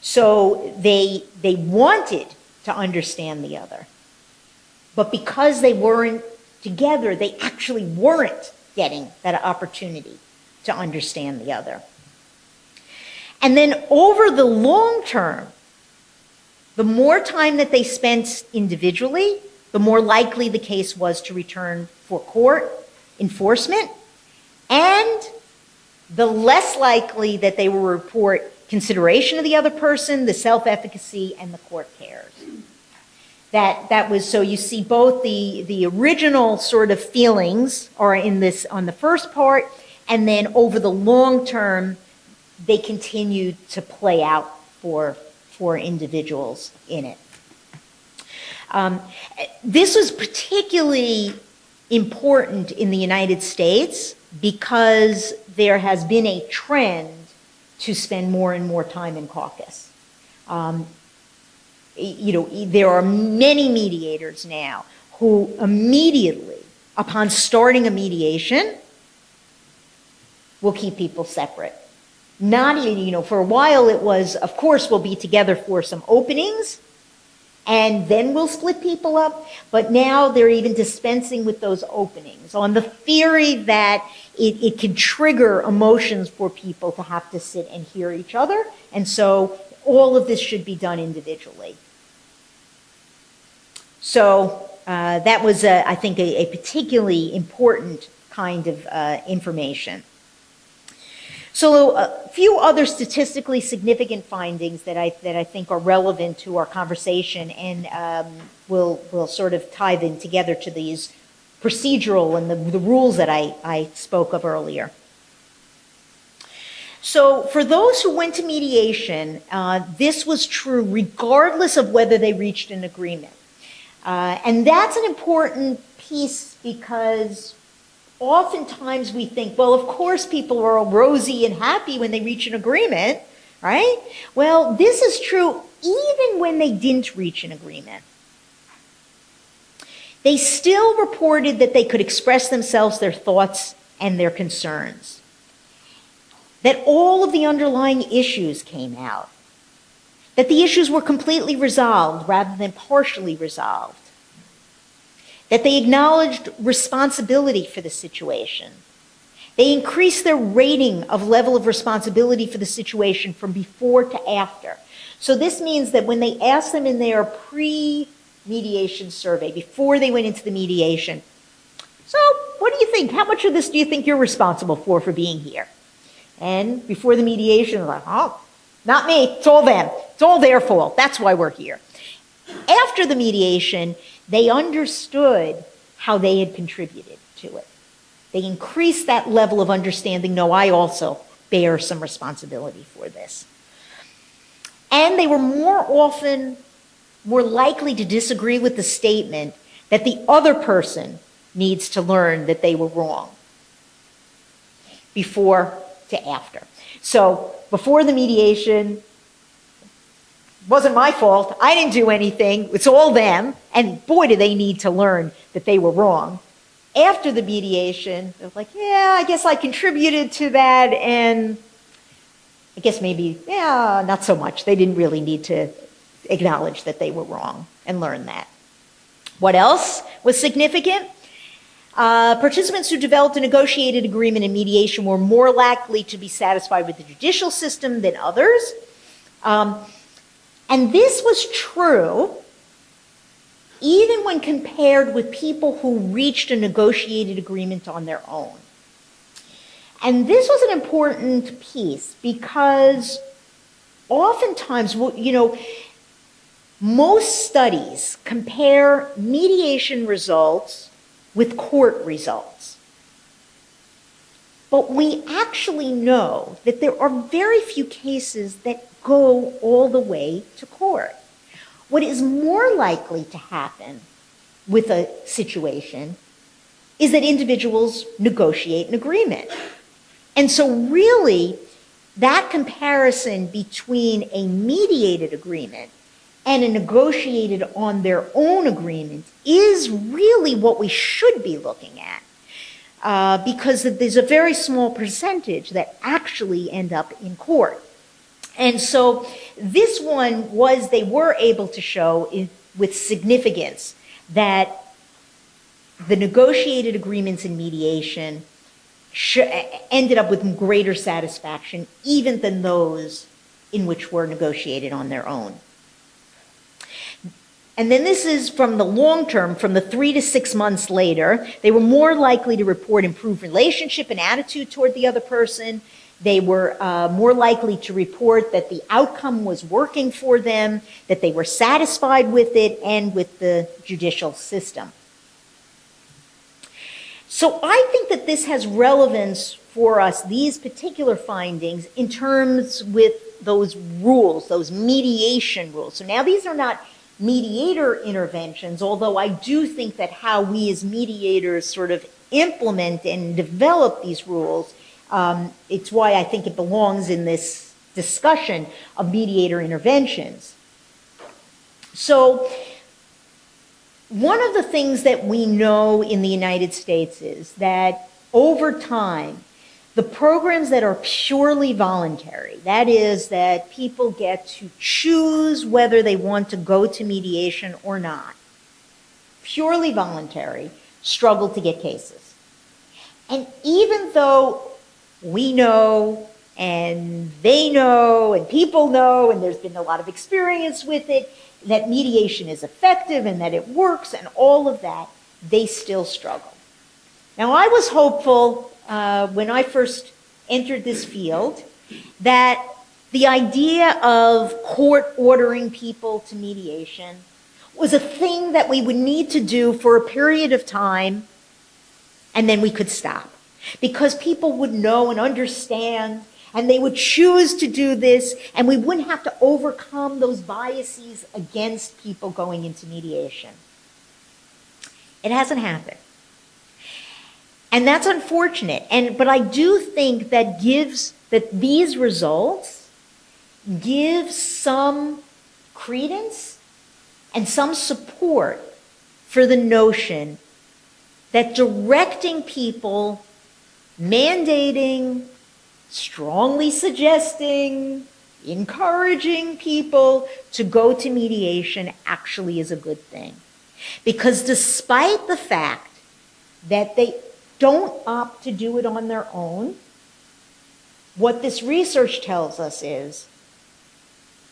Speaker 1: So they wanted to understand the other, but because they weren't together, they actually weren't getting that opportunity to understand the other. And then over the long term, the more time that they spent individually, the more likely the case was to return for court enforcement, and the less likely that they will report consideration of the other person, the self-efficacy, and the court cares. That was, so you see both the original sort of feelings are in this on the first part, and then over the long term, they continue to play out for individuals in it. This was particularly important in the United States because there has been a trend to spend more and more time in caucus. There are many mediators now who immediately, upon starting a mediation, will keep people separate. Not even, for a while it was, of course, we'll be together for some openings, and then we'll split people up. But now they're even dispensing with those openings on the theory that it can trigger emotions for people to have to sit and hear each other. And so all of this should be done individually. So that was, I think, a particularly important kind of information. So a few other statistically significant findings that I think are relevant to our conversation and will sort of tie them together to these procedural and the rules that I spoke of earlier. So for those who went to mediation, this was true regardless of whether they reached an agreement. And that's an important piece because oftentimes we think, well, of course people are all rosy and happy when they reach an agreement, right? Well, this is true even when they didn't reach an agreement. They still reported that they could express themselves, their thoughts, and their concerns. That all of the underlying issues came out. That the issues were completely resolved rather than partially resolved. That they acknowledged responsibility for the situation. They increased their rating of level of responsibility for the situation from before to after. So this means that when they asked them in their pre-mediation survey, before they went into the mediation, so what do you think? How much of this do you think you're responsible for being here? And before the mediation, they're like, oh, not me, it's all them. It's all their fault. That's why we're here. After the mediation, they understood how they had contributed to it. They increased that level of understanding. No, I also bear some responsibility for this. And they were more likely to disagree with the statement that the other person needs to learn that they were wrong before to after. So before the mediation, wasn't my fault. I didn't do anything. It's all them. And boy, do they need to learn that they were wrong. After the mediation, they're like, yeah, I guess I contributed to that. And I guess maybe, yeah, not so much. They didn't really need to acknowledge that they were wrong and learn that. What else was significant? Participants who developed a negotiated agreement in mediation were more likely to be satisfied with the judicial system than others. And this was true even when compared with people who reached a negotiated agreement on their own. And this was an important piece because oftentimes, most studies compare mediation results with court results. But we actually know that there are very few cases that go all the way to court. What is more likely to happen with a situation is that individuals negotiate an agreement. And so really, that comparison between a mediated agreement and a negotiated on their own agreement is really what we should be looking at, because there's a very small percentage that actually end up in court. And so this one they were able to show with significance that the negotiated agreements in mediation ended up with greater satisfaction even than those in which were negotiated on their own. And then this is from the long term, from the 3 to 6 months later, they were more likely to report improved relationship and attitude toward the other person. They were more likely to report that the outcome was working for them, that they were satisfied with it and with the judicial system. So I think that this has relevance for us, these particular findings, in terms with those rules, those mediation rules. So now these are not mediator interventions, although I do think that how we as mediators sort of implement and develop these rules, it's why I think it belongs in this discussion of mediator interventions. So one of the things that we know in the United States is that over time, the programs that are purely voluntary, that is, that people get to choose whether they want to go to mediation or not, purely voluntary, struggle to get cases. And even though we know, and they know, and people know, and there's been a lot of experience with it, that mediation is effective and that it works and all of that, they still struggle. Now, I was hopeful when I first entered this field that the idea of court ordering people to mediation was a thing that we would need to do for a period of time and then we could stop. Because people would know and understand and they would choose to do this, and we wouldn't have to overcome those biases against people going into mediation. It hasn't happened. And that's unfortunate. But I do think that these results give some credence and some support for the notion that directing people, mandating, strongly suggesting, encouraging people to go to mediation actually is a good thing. Because despite the fact that they don't opt to do it on their own, what this research tells us is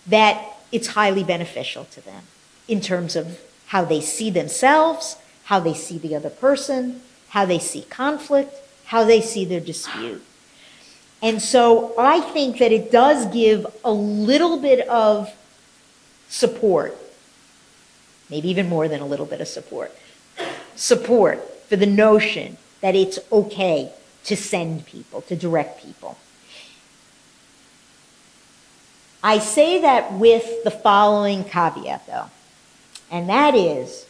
Speaker 1: that it's highly beneficial to them in terms of how they see themselves, how they see the other person, how they see conflict, how they see their dispute. And so I think that it does give a little bit of support, maybe even more than a little bit of support for the notion that it's okay to send people, to direct people. I say that with the following caveat, though, and that is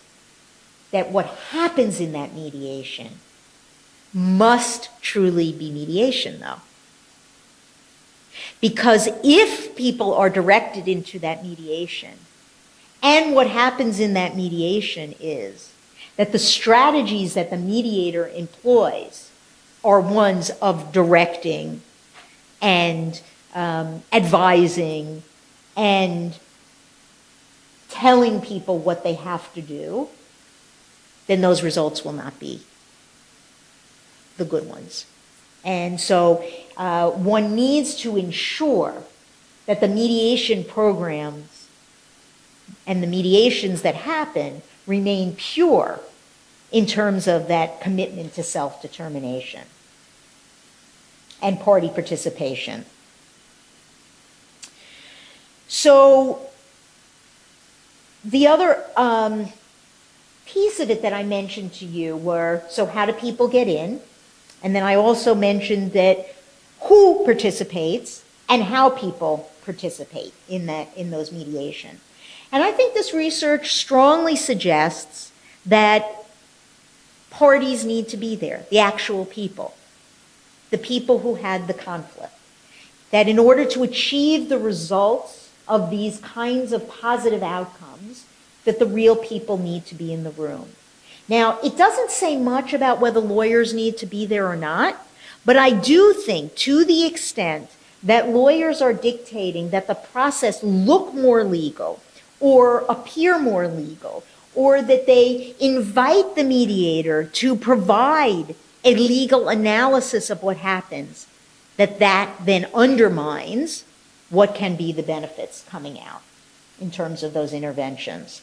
Speaker 1: that what happens in that mediation must truly be mediation, though. Because if people are directed into that mediation, and what happens in that mediation is that the strategies that the mediator employs are ones of directing and advising and telling people what they have to do, then those results will not be the good ones. And so one needs to ensure that the mediation programs and the mediations that happen remain pure in terms of that commitment to self-determination and party participation. So the other piece of it that I mentioned to you were, so how do people get in? And then I also mentioned that who participates and how people participate in those mediation. And I think this research strongly suggests that parties need to be there, the actual people, the people who had the conflict. That in order to achieve the results of these kinds of positive outcomes, that the real people need to be in the room. Now, it doesn't say much about whether lawyers need to be there or not, but I do think to the extent that lawyers are dictating that the process look more legal or appear more legal, or that they invite the mediator to provide a legal analysis of what happens, that then undermines what can be the benefits coming out in terms of those interventions.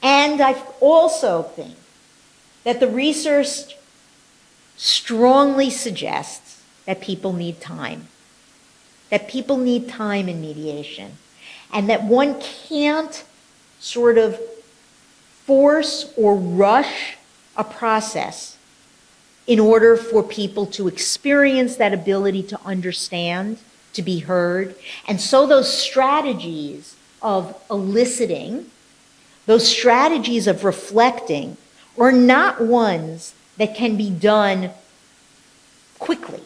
Speaker 1: And I also think that the research strongly suggests that people need time in mediation, and that one can't sort of force or rush a process in order for people to experience that ability to understand, to be heard. And so those strategies of eliciting, those strategies of reflecting, are not ones that can be done quickly.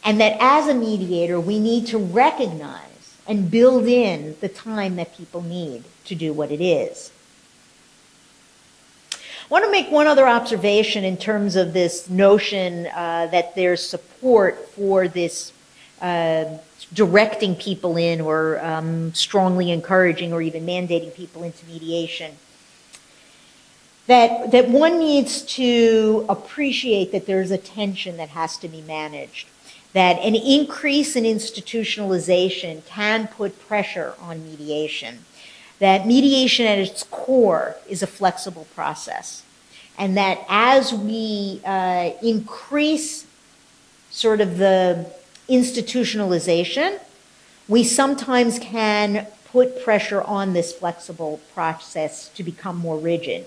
Speaker 1: And that as a mediator, we need to recognize and build in the time that people need to do what it is. I want to make one other observation in terms of this notion that there's support for this directing people in, or strongly encouraging or even mandating people into mediation. That one needs to appreciate that there's a tension that has to be managed. That an increase in institutionalization can put pressure on mediation. That mediation at its core is a flexible process. And that as we increase sort of the institutionalization, we sometimes can put pressure on this flexible process to become more rigid.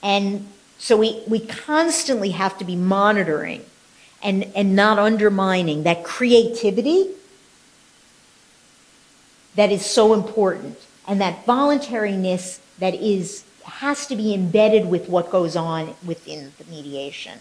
Speaker 1: And so we constantly have to be monitoring and not undermining that creativity that is so important, and that voluntariness that has to be embedded with what goes on within the mediation.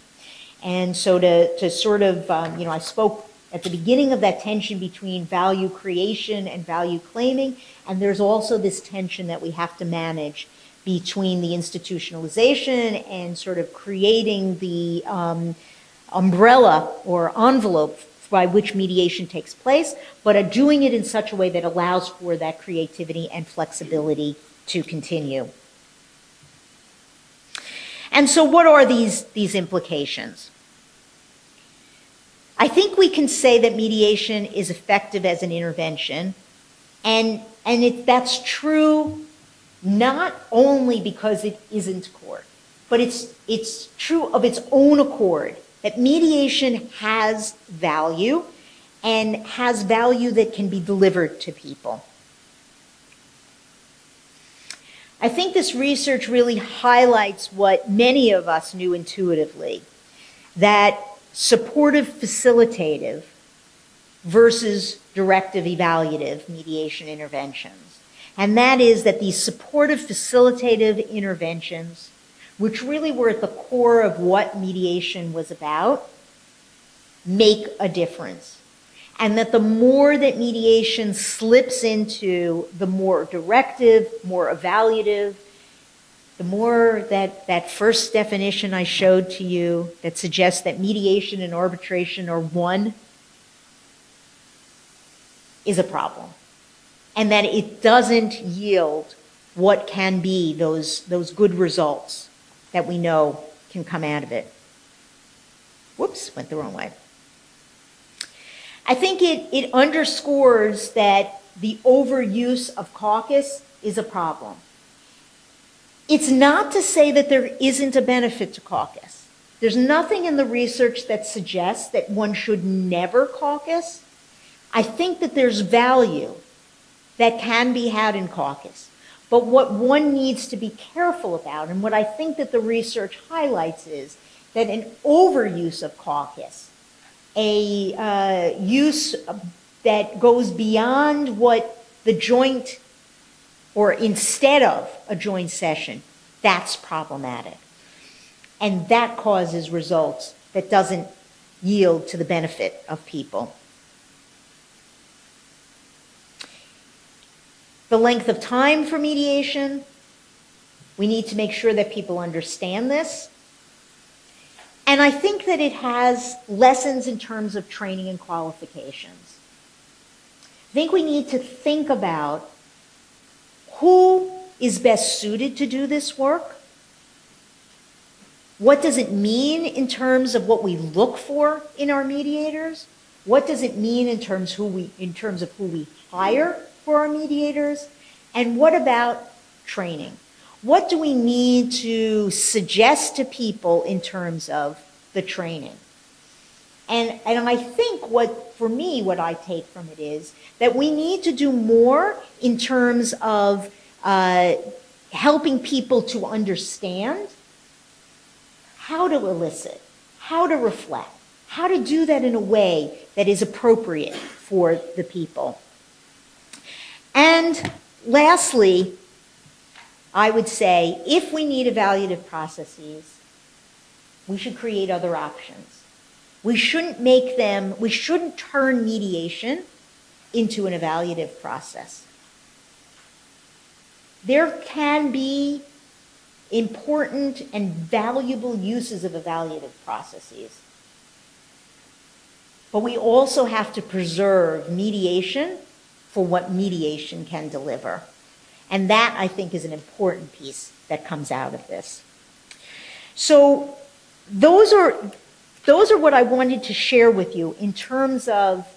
Speaker 1: And so to sort of, I spoke at the beginning of that tension between value creation and value claiming, and there's also this tension that we have to manage between the institutionalization and sort of creating the umbrella or envelope by which mediation takes place, but are doing it in such a way that allows for that creativity and flexibility to continue. And so what are these implications? I think we can say that mediation is effective as an intervention, and that's true not only because it isn't court, but it's true of its own accord, that mediation has value, and has value that can be delivered to people. I think this research really highlights what many of us knew intuitively, that supportive facilitative versus directive evaluative mediation interventions. And that is that these supportive facilitative interventions, which really were at the core of what mediation was about, make a difference. And that the more that mediation slips into the more directive, more evaluative, the more that first definition I showed to you that suggests that mediation and arbitration are one, is a problem. And that it doesn't yield what can be those good results that we know can come out of it. Whoops, went the wrong way. I think it underscores that the overuse of caucus is a problem. It's not to say that there isn't a benefit to caucus. There's nothing in the research that suggests that one should never caucus. I think that there's value that can be had in caucus. But what one needs to be careful about, and what I think that the research highlights, is that an overuse of caucus, a use that goes beyond what the joint, or instead of a joint session, that's problematic. And that causes results that doesn't yield to the benefit of people. The length of time for mediation, we need to make sure that people understand this. And I think that it has lessons in terms of training and qualifications. I think we need to think about who is best suited to do this work. What does it mean in terms of what we look for in our mediators? What does it mean in terms of who we hire for our mediators? And what about training? What do we need to suggest to people in terms of the training? And I think for me, what I take from it is that we need to do more in terms of helping people to understand how to elicit, how to reflect, how to do that in a way that is appropriate for the people. And lastly, I would say, if we need evaluative processes, we should create other options. We shouldn't turn mediation into an evaluative process. There can be important and valuable uses of evaluative processes. But we also have to preserve mediation for what mediation can deliver. And that, I think, is an important piece that comes out of this. So those are what I wanted to share with you in terms of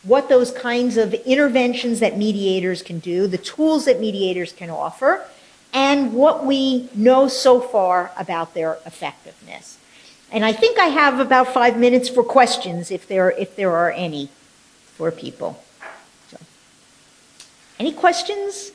Speaker 1: what those kinds of interventions that mediators can do, the tools that mediators can offer, and what we know so far about their effectiveness. And I think I have about 5 minutes for questions, if there are any, for people. So, any questions?